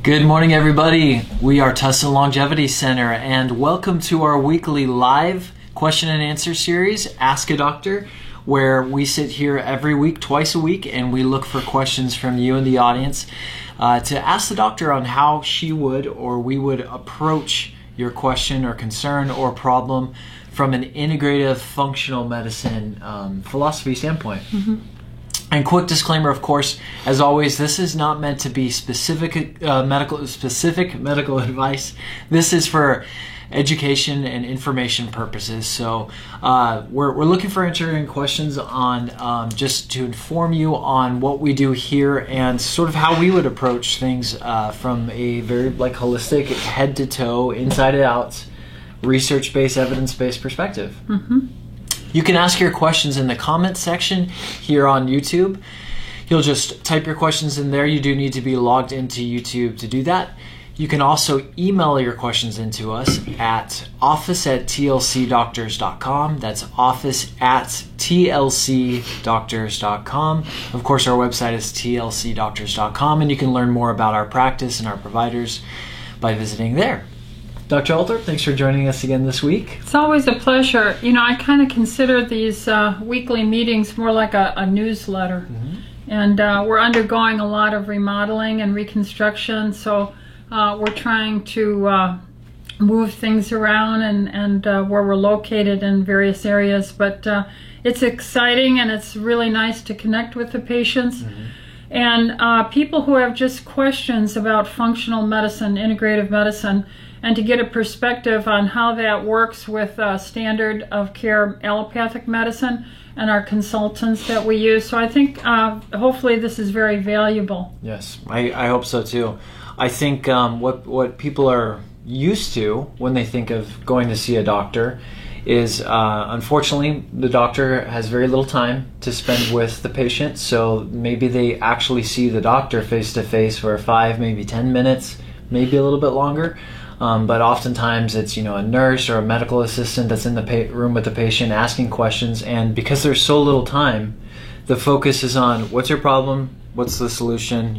Good morning, everybody. We are Tussin Longevity Center, and welcome to our weekly live question and answer series, Ask a Doctor, where we sit here every week, twice a week, and we look for questions from you and the audience to ask the doctor on how she would or we would approach your question or concern or problem from an integrative functional medicine philosophy standpoint. Mm-hmm. And quick disclaimer, of course, as always, this is not meant to be specific medical advice. This is for education and information purposes. So we're looking for answering questions on just to inform you on what we do here and sort of how we would approach things from a very holistic, head to toe, inside and out, research-based, evidence-based perspective. Mm-hmm. You can ask your questions in the comments section here on YouTube. You'll just type your questions in there. You do need to be logged into YouTube to do that. You can also email your questions into us at office@tlcdoctors.com. That's office@tlcdoctors.com. Of course, our website is tlcdoctors.com, and you can learn more about our practice and our providers by visiting there. Dr. Althorp, thanks for joining us again this week. It's always a pleasure. You know, I kind of consider these weekly meetings more like a newsletter. Mm-hmm. And we're undergoing a lot of remodeling and reconstruction, so we're trying to move things around and where we're located in various areas. But it's exciting, and it's really nice to connect with the patients. Mm-hmm. And people who have just questions about functional medicine, integrative medicine, and to get a perspective on how that works with standard of care allopathic medicine and our consultants that we use. So I think hopefully this is very valuable. Yes, I hope so too. I think what people are used to when they think of going to see a doctor is unfortunately the doctor has very little time to spend with the patient, so maybe they actually see the doctor face to face for 5, maybe 10 minutes, maybe a little bit longer. But oftentimes it's a nurse or a medical assistant that's in the room with the patient asking questions, and because there's so little time, the focus is on what's your problem, what's the solution,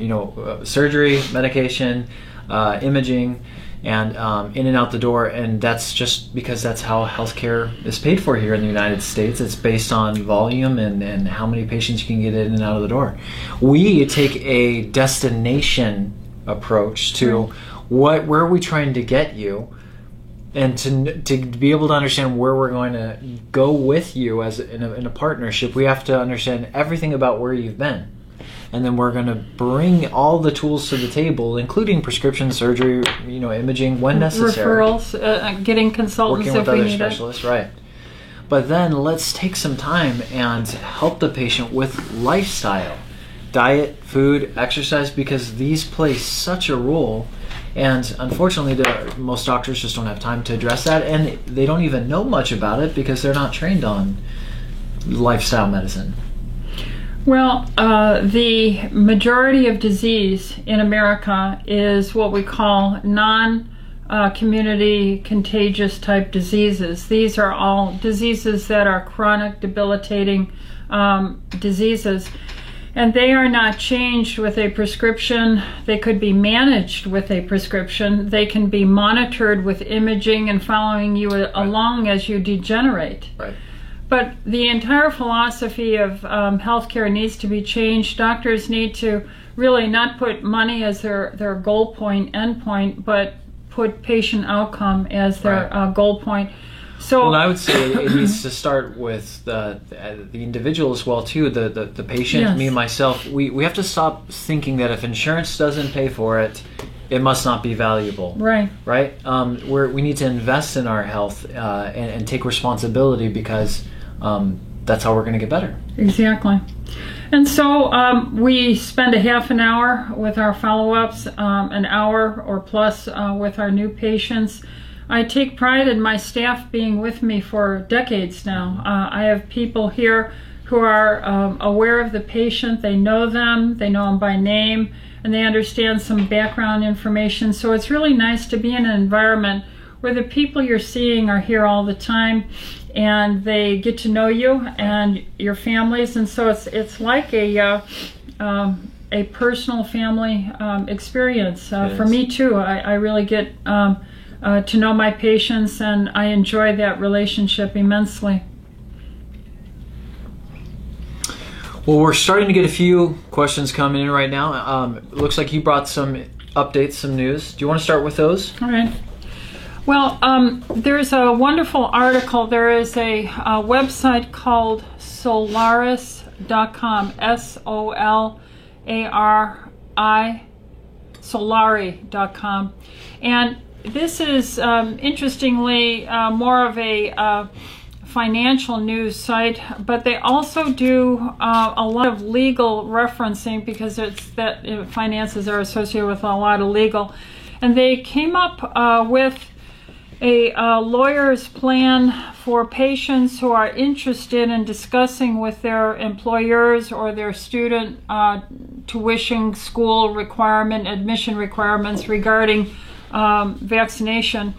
surgery, medication, imaging, and in and out the door. And that's just because that's how healthcare is paid for here in the United States. It's based on volume and how many patients you can get in and out of the door. We take a destination approach to where are we trying to get you, and to be able to understand where we're going to go with you as in a partnership. We have to understand everything about where you've been, and then we're going to bring all the tools to the table, including prescription, surgery, imaging when necessary, referrals, getting consultants working with if we other need specialists, right? But then let's take some time and help the patient with lifestyle, diet, food, exercise, because these play such a role. And unfortunately, most doctors just don't have time to address that, and they don't even know much about it because they're not trained on lifestyle medicine. Well, the majority of disease in America is what we call non-community contagious type diseases. These are all diseases that are chronic, debilitating diseases. And they are not changed with a prescription. They could be managed with a prescription. They can be monitored with imaging and following you along as you degenerate. Right. But the entire philosophy of healthcare needs to be changed. Doctors need to really not put money as their goal point, end point, but put patient outcome as their goal point. So, well, I would say it needs to start with the individual as well too. The patient, yes. Me and myself, we have to stop thinking that if insurance doesn't pay for it, it must not be valuable. Right. Right. We need to invest in our health and take responsibility, because that's how we're going to get better. Exactly. And so we spend a half an hour with our follow-ups, an hour or plus with our new patients. I take pride in my staff being with me for decades now. I have people here who are aware of the patient. They know them by name, and they understand some background information. So it's really nice to be in an environment where the people you're seeing are here all the time, and they get to know you and your families. And so it's like a a personal family experience for me too. I really get to know my patients, and I enjoy that relationship immensely. Well, we're starting to get a few questions coming in right now. It looks like you brought some updates, some news. Do you want to start with those? All right. Well, there's a wonderful article. There is a website called Solari.com, S-O-L-A-R-I, Solari.com. And this is, interestingly, more of a financial news site, but they also do a lot of legal referencing, because finances are associated with a lot of legal. And they came up with a lawyer's plan for patients who are interested in discussing with their employers or their student tuition, school requirement, admission requirements regarding vaccination.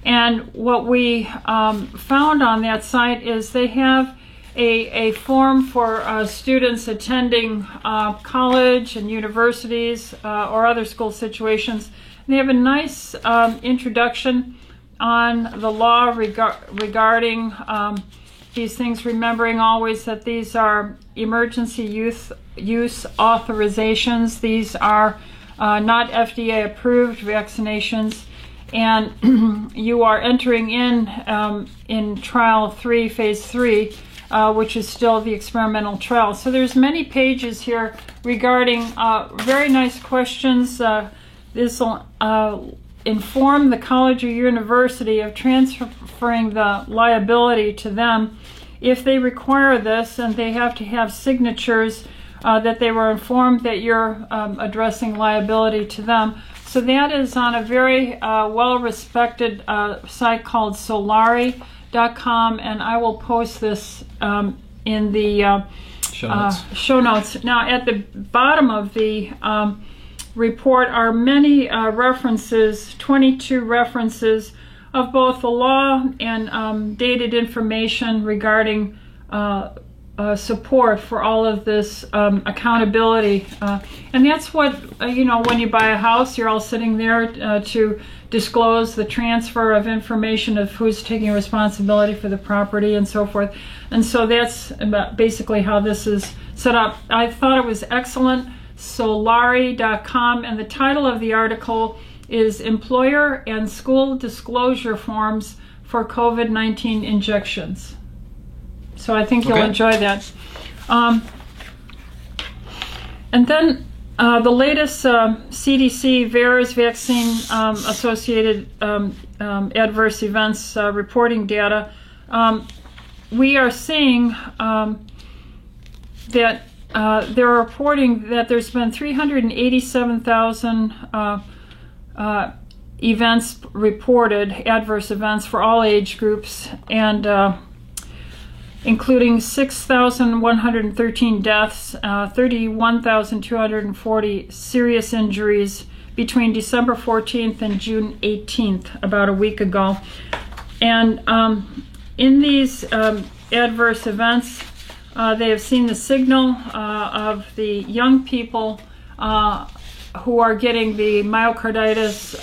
And what we found on that site is they have a form for students attending college and universities or other school situations. And they have a nice introduction on the law regarding these things, remembering always that these are emergency use authorizations. These are not FDA approved vaccinations, and you are entering in trial 3, phase 3, which is still the experimental trial. So there's many pages here regarding very nice questions. This will inform the college or university of transferring the liability to them if they require this, and they have to have signatures that they were informed that you're addressing liability to them. So that is on a very well-respected site called Solari.com, and I will post this in the show notes. Now, at the bottom of the report are many references, 22 references of both the law and dated information regarding support for all of this accountability. And that's what, when you buy a house, you're all sitting there to disclose the transfer of information of who's taking responsibility for the property and so forth. And so that's basically how this is set up. I thought it was excellent. Solari.com, and the title of the article is Employer and School Disclosure Forms for COVID-19 Injections. So I think you'll enjoy that. And then the latest CDC VAERS vaccine associated adverse events reporting data, we are seeing that they're reporting that there's been 387,000 events reported, adverse events for all age groups, and including 6,113 deaths, 31,240 serious injuries between December 14th and June 18th, about a week ago. And in these adverse events, they have seen the signal of the young people who are getting the myocarditis,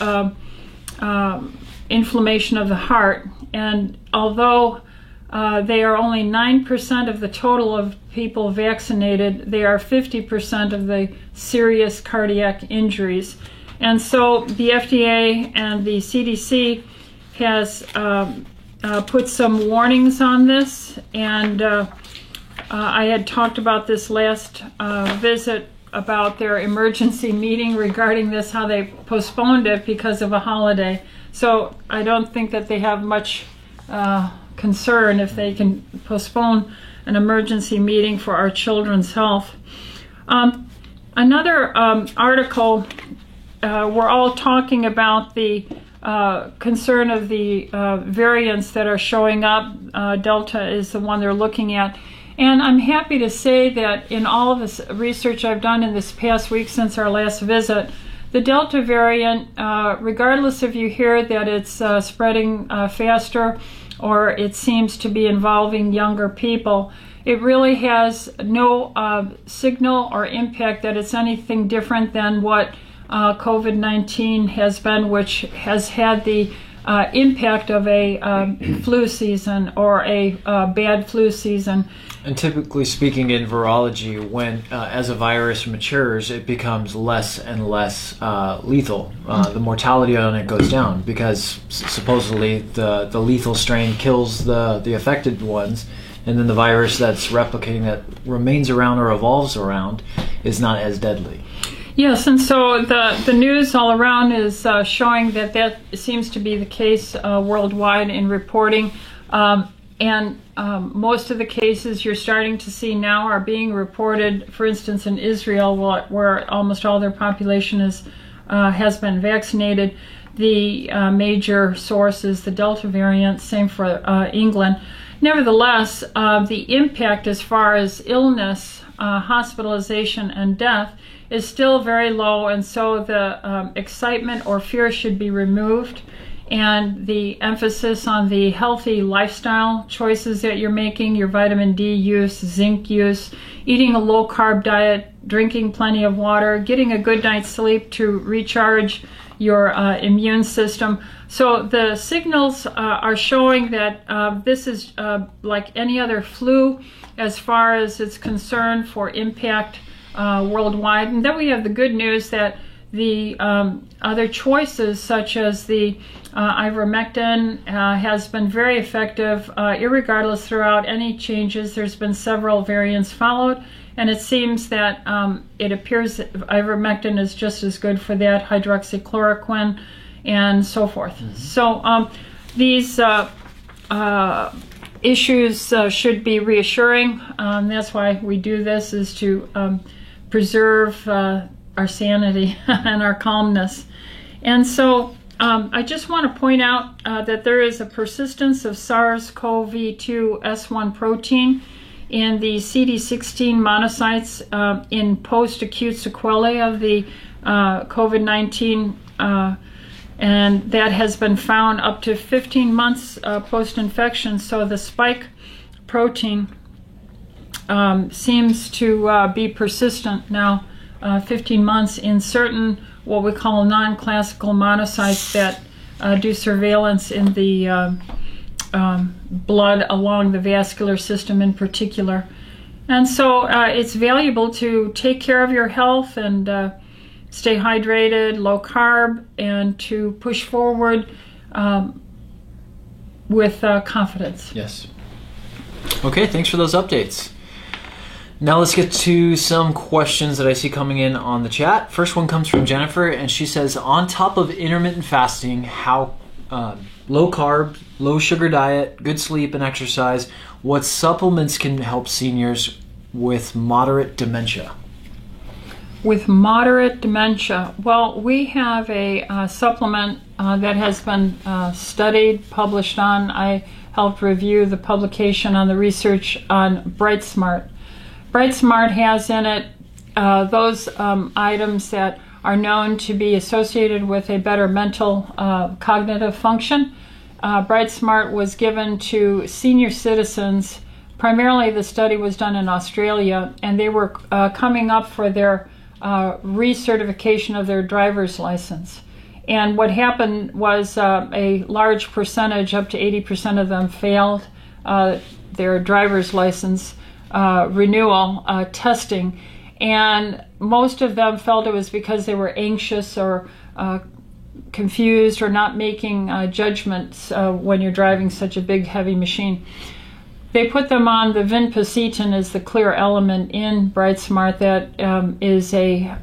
inflammation of the heart. And although they are only 9% of the total of people vaccinated, they are 50% of the serious cardiac injuries. And so the FDA and the CDC has put some warnings on this, and I had talked about this last visit about their emergency meeting regarding this, how they postponed it because of a holiday. So I don't think that they have much concern if they can postpone an emergency meeting for our children's health. Another article, we're all talking about the concern of the variants that are showing up. Delta is the one they're looking at. And I'm happy to say that in all of this research I've done in this past week since our last visit, the Delta variant, regardless if you hear that it's spreading faster or it seems to be involving younger people, it really has no signal or impact that it's anything different than what COVID-19 has been, which has had the impact of a flu season or a bad flu season. And typically speaking, in virology, when as a virus matures, it becomes less and less lethal. The mortality on it goes down because supposedly the lethal strain kills the affected ones, and then the virus that's replicating, that remains around or evolves around, is not as deadly. Yes, and so the news all around is showing that seems to be the case worldwide in reporting. And most of the cases you're starting to see now are being reported, for instance, in Israel, where almost all their population has been vaccinated. The major source is the Delta variant, same for England. Nevertheless, the impact as far as illness, hospitalization, and death is still very low, and so the excitement or fear should be removed, and the emphasis on the healthy lifestyle choices that you're making, your vitamin D use, zinc use, eating a low-carb diet, drinking plenty of water, getting a good night's sleep to recharge your immune system. So the signals are showing that this is like any other flu as far as it's concerned for impact worldwide. And then we have the good news that the other choices, such as the ivermectin, has been very effective irregardless throughout any changes. There's been several variants followed, and it seems that it appears that ivermectin is just as good for that, hydroxychloroquine, and so forth. Mm-hmm. So these issues should be reassuring. That's why we do this, is to preserve our sanity and our calmness. And so I just want to point out that there is a persistence of SARS-CoV-2 S1 protein in the CD16 monocytes in post-acute sequelae of the COVID-19, and that has been found up to 15 months post-infection. So the spike protein seems to be persistent now, 15 months, in certain what we call non-classical monocytes that do surveillance in the blood along the vascular system in particular. And so it's valuable to take care of your health and stay hydrated, low carb, and to push forward with confidence. Yes. Okay, thanks for those updates. Now let's get to some questions that I see coming in on the chat. First one comes from Jennifer, and she says, on top of intermittent fasting, how low carb, low sugar diet, good sleep, and exercise, what supplements can help seniors with moderate dementia? With moderate dementia, well, we have a supplement that has been studied, published on. I helped review the publication on the research on BrightSmart. BrightSmart has in it those items that are known to be associated with a better mental cognitive function. BrightSmart was given to senior citizens. Primarily the study was done in Australia, and they were coming up for their recertification of their driver's license. And what happened was a large percentage, up to 80% of them, failed their driver's license renewal testing, and most of them felt it was because they were anxious or confused or not making judgments when you're driving such a big heavy machine. They put them on the vinpocetine as the clear element in BrightSmart that is a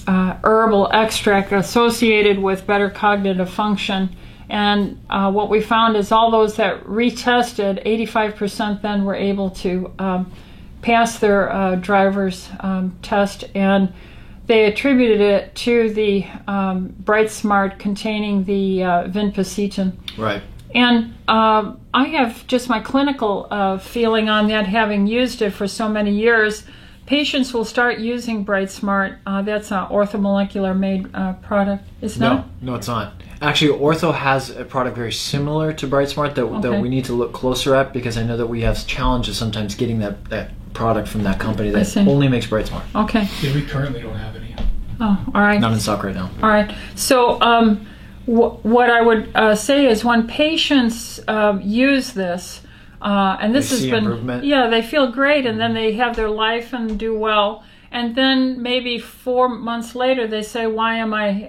herbal extract associated with better cognitive function. And what we found is all those that retested, 85% then were able to pass their driver's test, and they attributed it to the BrightSmart containing the vinpocetine. Right. And I have just my clinical feeling on that, having used it for so many years. Patients will start using BrightSmart. That's an orthomolecular made product. It's not? No, it's not. Actually, Ortho has a product very similar to Bright Smart that we need to look closer at, because I know that we have challenges sometimes getting that product from that company that only makes Bright Smart. Okay. Yeah, we currently don't have any. Oh, all right. Not in stock right now. All right. So what I would say is when patients use this, and this has been, improvement. Yeah, they feel great, and then they have their life and do well. And then maybe 4 months later, they say, why am I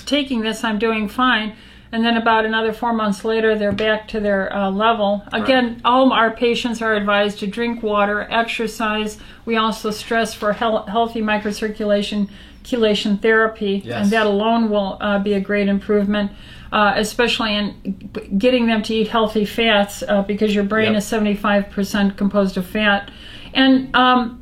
taking this? I'm doing fine. And then about another 4 months later, they're back to their level. Again, all our patients are advised to drink water, exercise. We also stress for healthy microcirculation chelation therapy, and that alone will be a great improvement, especially in getting them to eat healthy fats, because your brain is 75% composed of fat. And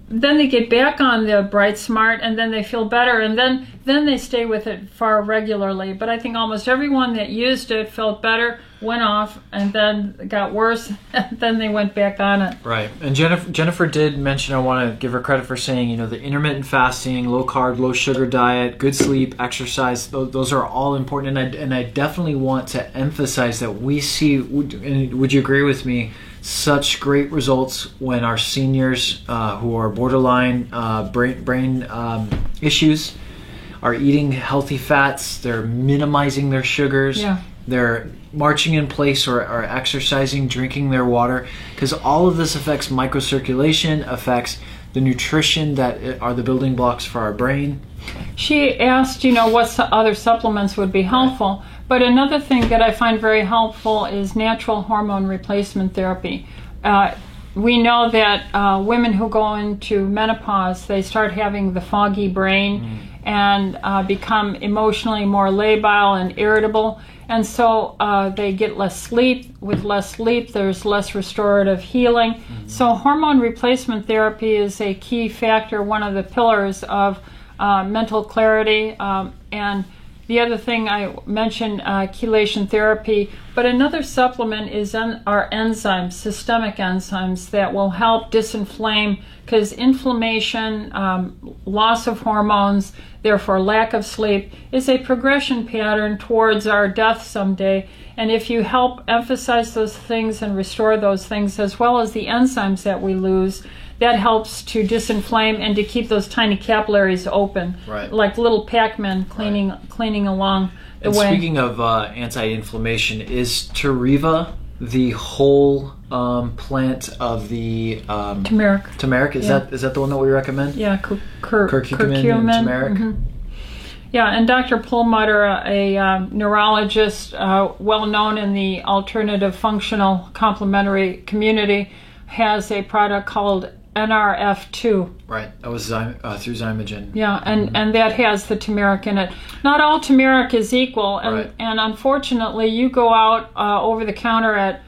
then they get back on the Bright Smart, and then they feel better, and then they stay with it far regularly. But I think almost everyone that used it felt better, went off, and then got worse, and then they went back on it. Right. And Jennifer did mention, I want to give her credit for saying, the intermittent fasting, low carb, low sugar diet, good sleep, exercise, those are all important. And I definitely want to emphasize that we see, and would you agree with me, such great results when our seniors who are borderline brain issues are eating healthy fats, they're minimizing their sugars, they're marching in place or exercising, drinking their water, because all of this affects microcirculation, affects the nutrition that are the building blocks for our brain. She asked, what other supplements would be helpful. But another thing that I find very helpful is natural hormone replacement therapy. We know that women who go into menopause, they start having the foggy brain and become emotionally more labile and irritable. And so they get less sleep. With less sleep, there's less restorative healing. So hormone replacement therapy is a key factor, one of the pillars of mental clarity. And the other thing I mentioned, chelation therapy, but another supplement is our enzymes, systemic enzymes that will help disinflame, because inflammation, loss of hormones, therefore lack of sleep, is a progression pattern towards our death someday. And if you help emphasize those things and restore those things, as well as the enzymes that we lose, that helps to disinflame and to keep those tiny capillaries open, like little Pac-Man cleaning along the way. And speaking of anti-inflammation, is Tariva the whole plant of the turmeric? Turmeric, is that the one that we recommend? Yeah, curcumin and turmeric. Yeah, and Dr. Perlmutter, a neurologist well known in the alternative functional complementary community, has a product called NRF2. Right, that was through Zymogen. Yeah, and that has the turmeric in it. Not all turmeric is equal, and unfortunately you go out over the counter at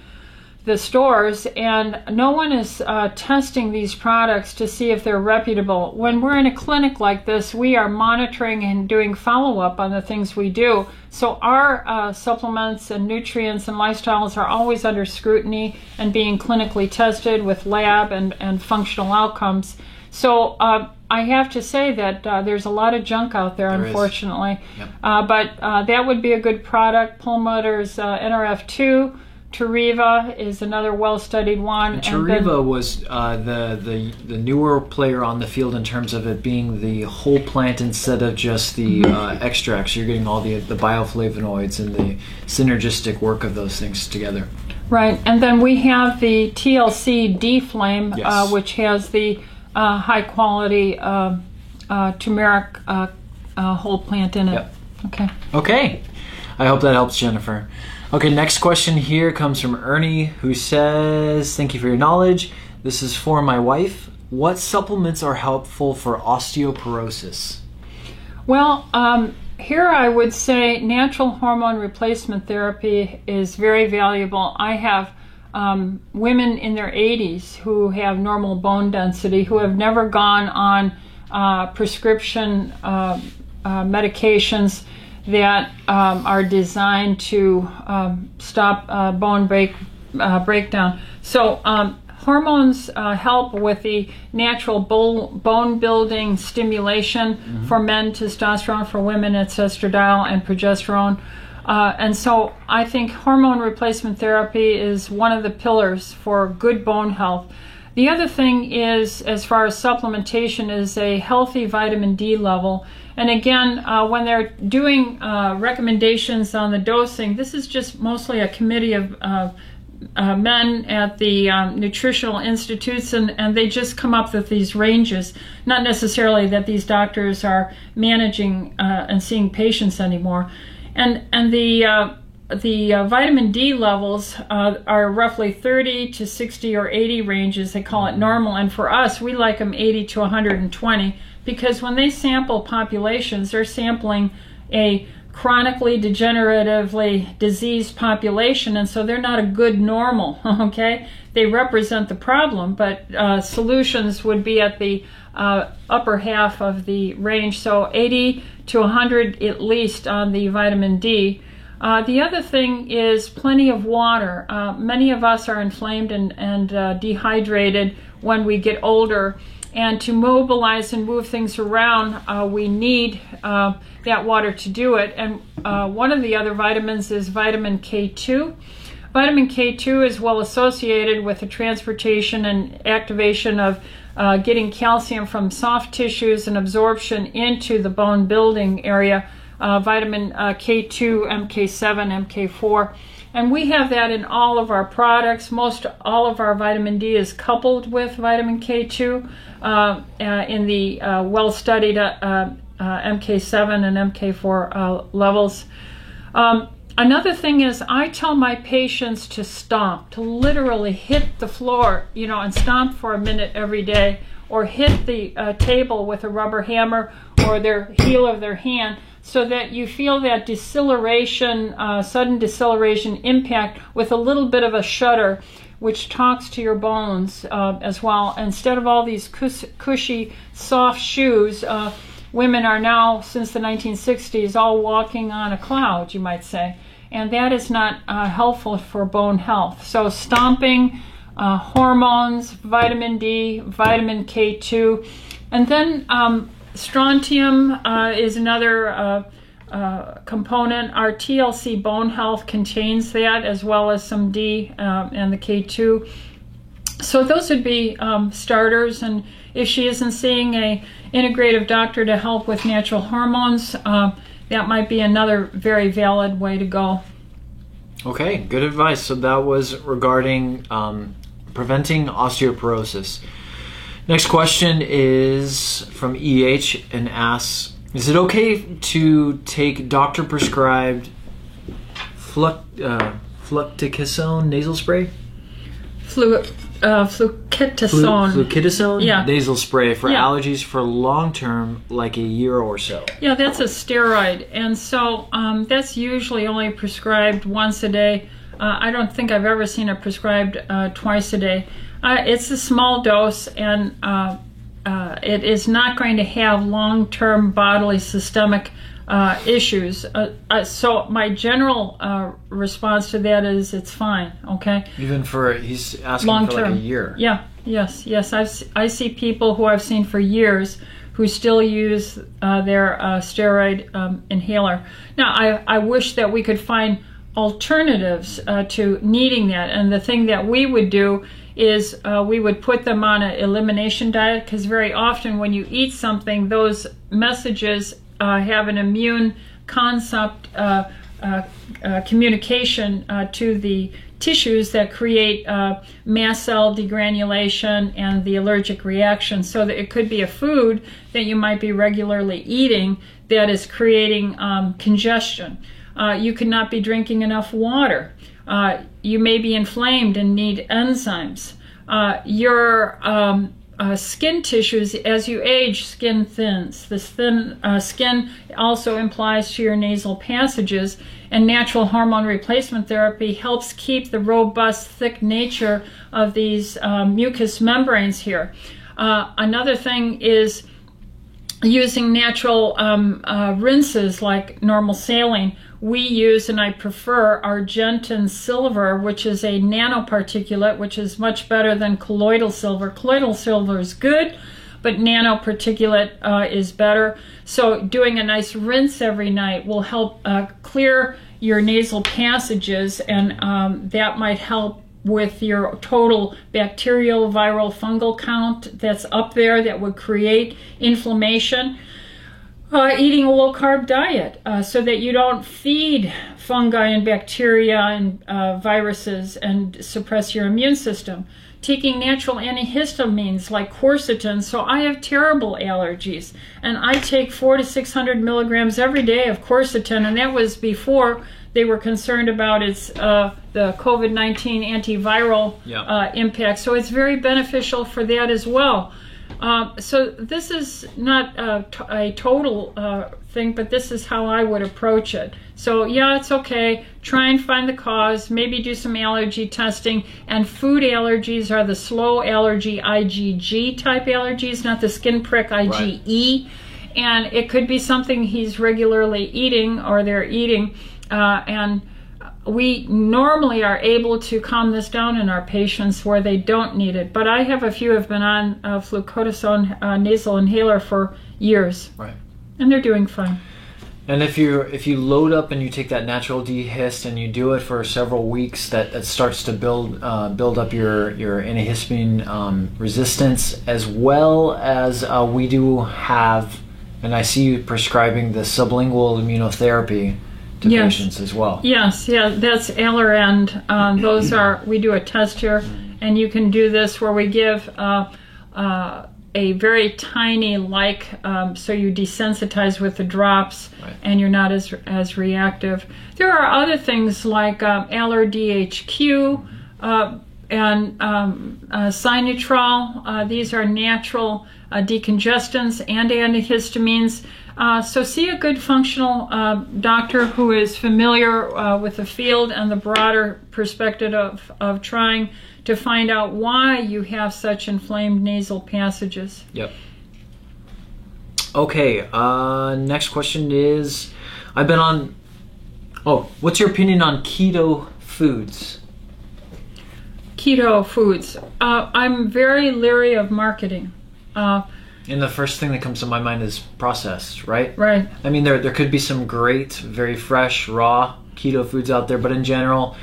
the stores and no one is testing these products to see if they're reputable. When we're in a clinic like this, we are monitoring and doing follow-up on the things we do. So our supplements and nutrients and lifestyles are always under scrutiny and being clinically tested with lab and functional outcomes. So I have to say that there's a lot of junk out there, unfortunately. But that would be a good product. Perlmutter's NRF2. Tariva is another well-studied one. And Tariva was the newer player on the field in terms of it being the whole plant instead of just the extracts. You're getting all the bioflavonoids and the synergistic work of those things together. Right, and then we have the TLC D-Flame, which has the high-quality turmeric whole plant in it. Okay. I hope that helps, Jennifer. Okay, next question here comes from Ernie, who says, thank you for your knowledge. This is for my wife. What supplements are helpful for osteoporosis? Well, here I would say natural hormone replacement therapy is very valuable. I have women in their 80s who have normal bone density, who have never gone on prescription medications that are designed to stop bone breakdown. So hormones help with the natural bone building stimulation. For men, testosterone; for women, it's estradiol and progesterone. And so I think hormone replacement therapy is one of the pillars for good bone health. The other thing is, as far as supplementation, is a healthy vitamin D level. And again, when they're doing recommendations on the dosing, this is just mostly a committee of men at the nutritional institutes, and they just come up with these ranges. Not necessarily that these doctors are managing and seeing patients anymore. And the vitamin D levels are roughly 30 to 60 or 80 ranges. They call it normal. And for us, we like them 80 to 120, because when they sample populations, they're sampling a chronically degeneratively diseased population, and so they're not a good normal, okay? They represent the problem, but solutions would be at the upper half of the range, so 80 to 100 at least on the vitamin D. The other thing is plenty of water. Many of us are inflamed and dehydrated when we get older, and to mobilize and move things around, we need that water to do it. And one of the other vitamins is vitamin K2. Vitamin K2 is well associated with the transportation and activation of getting calcium from soft tissues and absorption into the bone building area. Vitamin K2, MK7, MK4. And we have that in all of our products. Most all of our vitamin D is coupled with vitamin K2 in the well-studied MK7 and MK4 levels. Another thing is, I tell my patients to stomp, to literally hit the floor, and stomp for a minute every day, or hit the table with a rubber hammer or their heel of their hand, so that you feel that deceleration, sudden deceleration impact with a little bit of a shudder, which talks to your bones as well. Instead of all these cushy, soft shoes, women are now, since the 1960s, all walking on a cloud, you might say. And that is not helpful for bone health. So stomping, hormones, vitamin D, vitamin K2, and then strontium is another component. Our TLC Bone Health contains that, as well as some D and the K2. So those would be starters. And if she isn't seeing a integrative doctor to help with natural hormones, that might be another very valid way to go. Okay, good advice. So that was regarding preventing osteoporosis. Next question is from EH and asks, is it okay to take doctor-prescribed fluticasone nasal spray? Fluticasone. Yeah. Nasal spray for allergies for long-term, like a year or so. Yeah, that's a steroid. And so that's usually only prescribed once a day. I don't think I've ever seen it prescribed twice a day. It's a small dose, and it is not going to have long-term bodily systemic issues. So my general response to that is it's fine, okay? Even for, he's asking long-term, for like a year. Yeah, yes. I see people who I've seen for years who still use their steroid inhaler. Now, I wish that we could find alternatives to needing that, and the thing that we would do is we would put them on an elimination diet, because very often when you eat something, those messages have an immune concept communication to the tissues that create mast cell degranulation and the allergic reaction. So that it could be a food that you might be regularly eating that is creating congestion. You could not be drinking enough water. You may be inflamed and need enzymes. Your skin tissues, as you age, skin thins. This thin skin also implies to your nasal passages, and natural hormone replacement therapy helps keep the robust, thick nature of these mucous membranes here. Another thing is using natural rinses like normal saline. We use, and I prefer, Argentin silver, which is a nanoparticulate, which is much better than colloidal silver. Colloidal silver is good, but nanoparticulate is better. So doing a nice rinse every night will help clear your nasal passages, and that might help with your total bacterial, viral, fungal count that's up there that would create inflammation. Eating a low-carb diet so that you don't feed fungi and bacteria and viruses and suppress your immune system. Taking natural antihistamines like quercetin. So I have terrible allergies, and I take 400 to 600 milligrams every day of quercetin, and that was before they were concerned about its the COVID-19 antiviral impact. So it's very beneficial for that as well. So this is not a total thing, but this is how I would approach it. So yeah, it's okay. Try and find the cause, maybe do some allergy testing. And food allergies are the slow allergy IgG type allergies, not the skin prick IgE. Right. And it could be something he's regularly eating or they're eating. And we normally are able to calm this down in our patients where they don't need it. But I have a few who have been on fluticasone nasal inhaler for years. Right. And they're doing fine. And if you load up and you take that natural dehist and you do it for several weeks, that starts to build up your antihistamine resistance, as well as we do have, and I see you prescribing the sublingual immunotherapy to patients as well. Yes, yeah, that's Allerand. Those are, we do a test here, and you can do this where we give a very tiny, so you desensitize with the drops, right, and you're not as reactive. There are other things like Aller DHQ and Sinotrol. These are natural decongestants and antihistamines. So see a good functional doctor who is familiar with the field and the broader perspective of trying to find out why you have such inflamed nasal passages. Yep. Okay, next question is, what's your opinion on keto foods? Keto foods. I'm very leery of marketing. And the first thing that comes to my mind is processed, right? Right. I mean, there could be some great, very fresh, raw keto foods out there, but in general,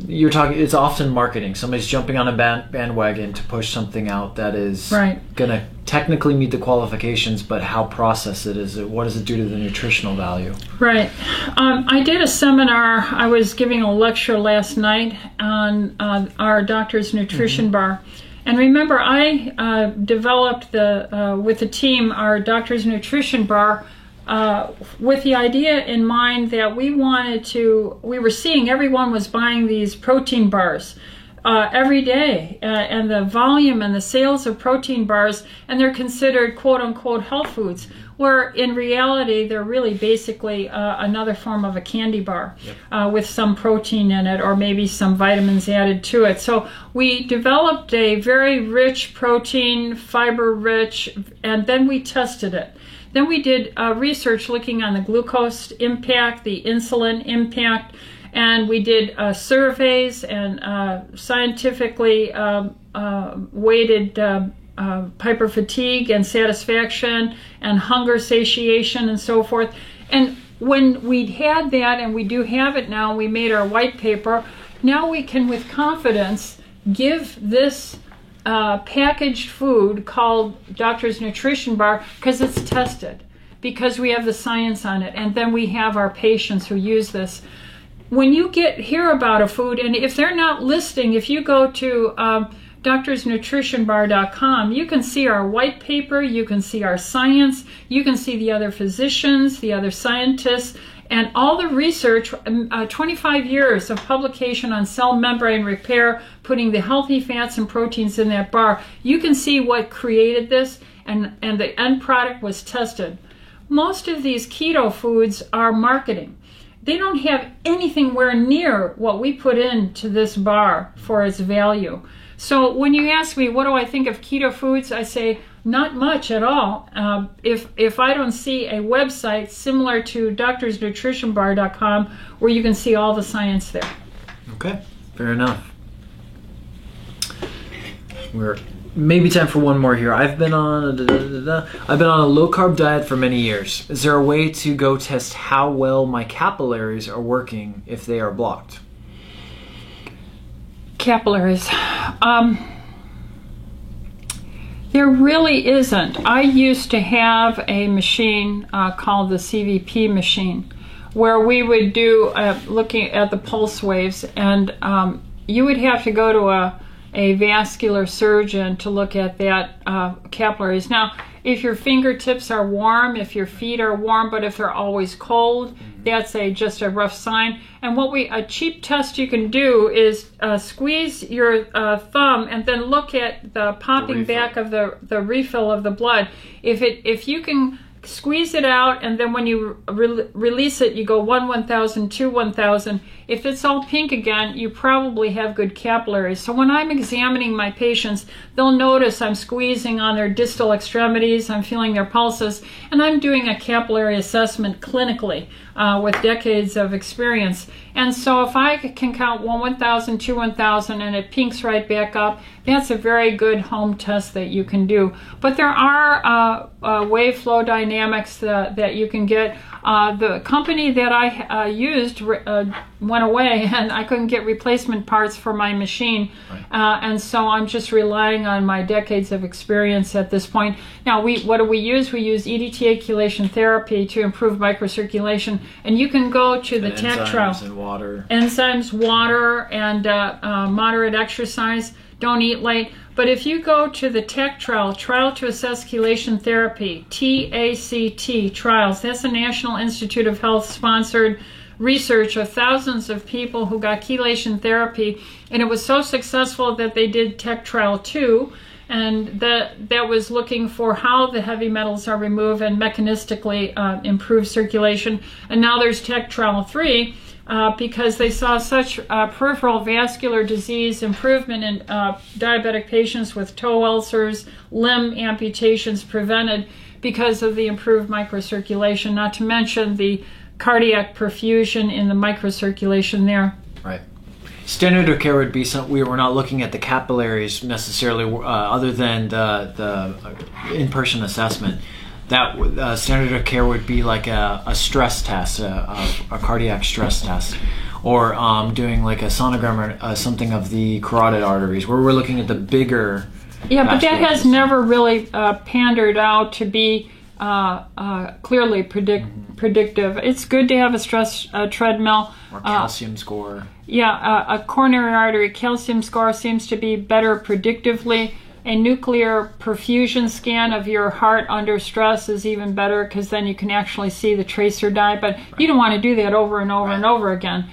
it's often marketing. Somebody's jumping on a bandwagon to push something out that is going to technically meet the qualifications, but how processed it is, what does it do to the nutritional value? Right. I did a seminar, I was giving a lecture last night on our Doctor's Nutrition Bar. And remember, I developed with the team our Doctor's Nutrition Bar with the idea in mind that we were seeing everyone was buying these protein bars every day, and the volume and the sales of protein bars, and they're considered quote-unquote health foods, where in reality they're really basically another form of a candy bar. Yep. With some protein in it or maybe some vitamins added to it. So we developed a very rich protein, fiber-rich, and then we tested it. Then we did research looking on the glucose impact, the insulin impact, and we did surveys and scientifically weighted hyperfatigue and satisfaction and hunger satiation and so forth. And when we'd had that, and we do have it now, we made our white paper, now we can with confidence give this packaged food called Doctor's Nutrition Bar because it's tested, because we have the science on it, and then we have our patients who use this. When you hear about a food, and if they're not listing, if you go to doctorsnutritionbar.com, you can see our white paper, you can see our science, you can see the other physicians, the other scientists, and all the research, 25 years of publication on cell membrane repair, putting the healthy fats and proteins in that bar. You can see what created this, and the end product was tested. Most of these keto foods are marketing. They don't have anything where near what we put into this bar for its value. So when you ask me, what do I think of keto foods? I say, not much at all. If I don't see a website similar to doctorsnutritionbar.com where you can see all the science there. Okay, fair enough. We're maybe time for one more here. I've been on a low carb diet for many years. Is there a way to go test how well my capillaries are working if they are blocked? Capillaries. There really isn't. I used to have a machine called the CVP machine, where we would do looking at the pulse waves, and you would have to go to a vascular surgeon to look at that capillaries. Now, if your fingertips are warm, if your feet are warm, but if they're always cold, that's just a rough sign. And a cheap test you can do is squeeze your thumb and then look at the popping back of the refill of the blood. If you can squeeze it out, and then when you release it, you go 1,000, 2, 1,000. If it's all pink again, you probably have good capillaries. So when I'm examining my patients, they'll notice I'm squeezing on their distal extremities, I'm feeling their pulses, and I'm doing a capillary assessment clinically with decades of experience. And so if I can count 1,000, 2, 1,000, and it pinks right back up, that's a very good home test that you can do. But there are wave flow dynamics that you can get. The company that I used went away, and I couldn't get replacement parts for my machine. Right. And so I'm just relying on my decades of experience at this point. Now, what do we use? We use EDTA chelation therapy to improve microcirculation. And you can go to the Tactrile. Enzymes and water. Enzymes, water, and moderate exercise. Don't eat late. But if you go to the Tactrile, Trial to Assess Chelation Therapy, TACT trials, that's a National Institute of Health sponsored research of thousands of people who got chelation therapy, and it was so successful that they did Tactrile 2, and that was looking for how the heavy metals are removed and mechanistically improve circulation. And now there's Tactrile 3, because they saw such peripheral vascular disease improvement in diabetic patients with toe ulcers, limb amputations prevented because of the improved microcirculation, not to mention the cardiac perfusion in the microcirculation there. Right. Standard of care would be we're not looking at the capillaries necessarily, other than the in-person assessment. That standard of care would be like a stress test, a cardiac stress test, or doing like a sonogram or something of the carotid arteries, where we're looking at the bigger. Yeah, but that has never really pandered out to be clearly predictive. It's good to have a stress treadmill. Or calcium score. Yeah, a coronary artery calcium score seems to be better predictively. A nuclear perfusion scan of your heart under stress is even better, because then you can actually see the tracer dye, but you don't want to do that over and over and over again.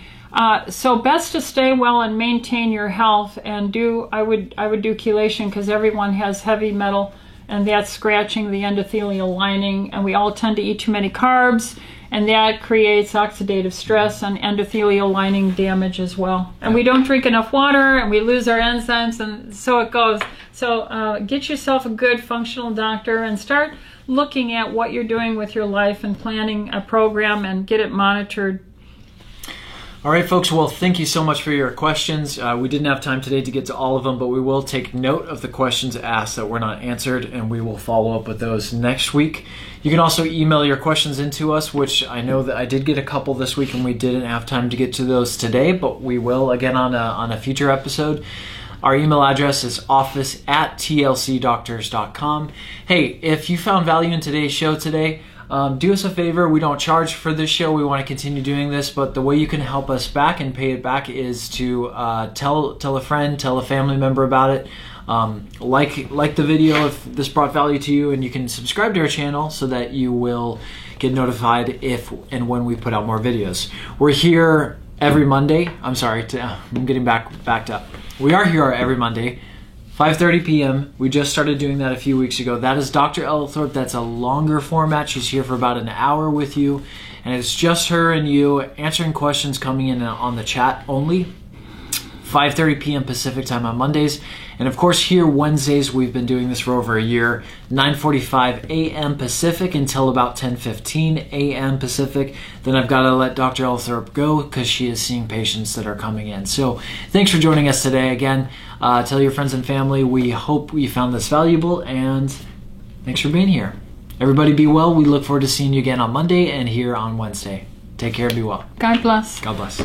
So best to stay well and maintain your health, and I would do chelation, because everyone has heavy metal, and that's scratching the endothelial lining, and we all tend to eat too many carbs, and that creates oxidative stress and endothelial lining damage as well. And we don't drink enough water, and we lose our enzymes, and so it goes. So get yourself a good functional doctor and start looking at what you're doing with your life and planning a program and get it monitored. All right, folks. Well, thank you so much for your questions. We didn't have time today to get to all of them, but we will take note of the questions asked that were not answered, and we will follow up with those next week. You can also email your questions into us, which I know that I did get a couple this week, and we didn't have time to get to those today, but we will again on a future episode. Our email address is office@tlcdoctors.com. Hey, if you found value in today's show today, do us a favor. We don't charge for this show. We want to continue doing this, but the way you can help us back and pay it back is to tell a friend, tell a family member about it. Like the video if this brought value to you, and you can subscribe to our channel so that you will get notified if and when we put out more videos. We're here every Monday. I'm getting backed up. We are here every Monday, 5:30 p.m. We just started doing that a few weeks ago. That is Dr. Ellithorpe. That's a longer format. She's here for about an hour with you, and it's just her and you answering questions coming in on the chat only. 5:30 p.m. Pacific time on Mondays, And of course, here Wednesdays, we've been doing this for over a year, 9:45 a.m. Pacific until about 10:15 a.m. Pacific. Then I've got to let Dr. Ellithorpe go because she is seeing patients that are coming in. So thanks for joining us today. Again, tell your friends and family we hope you found this valuable, and thanks for being here. Everybody be well. We look forward to seeing you again on Monday and here on Wednesday. Take care and be well. God bless. God bless.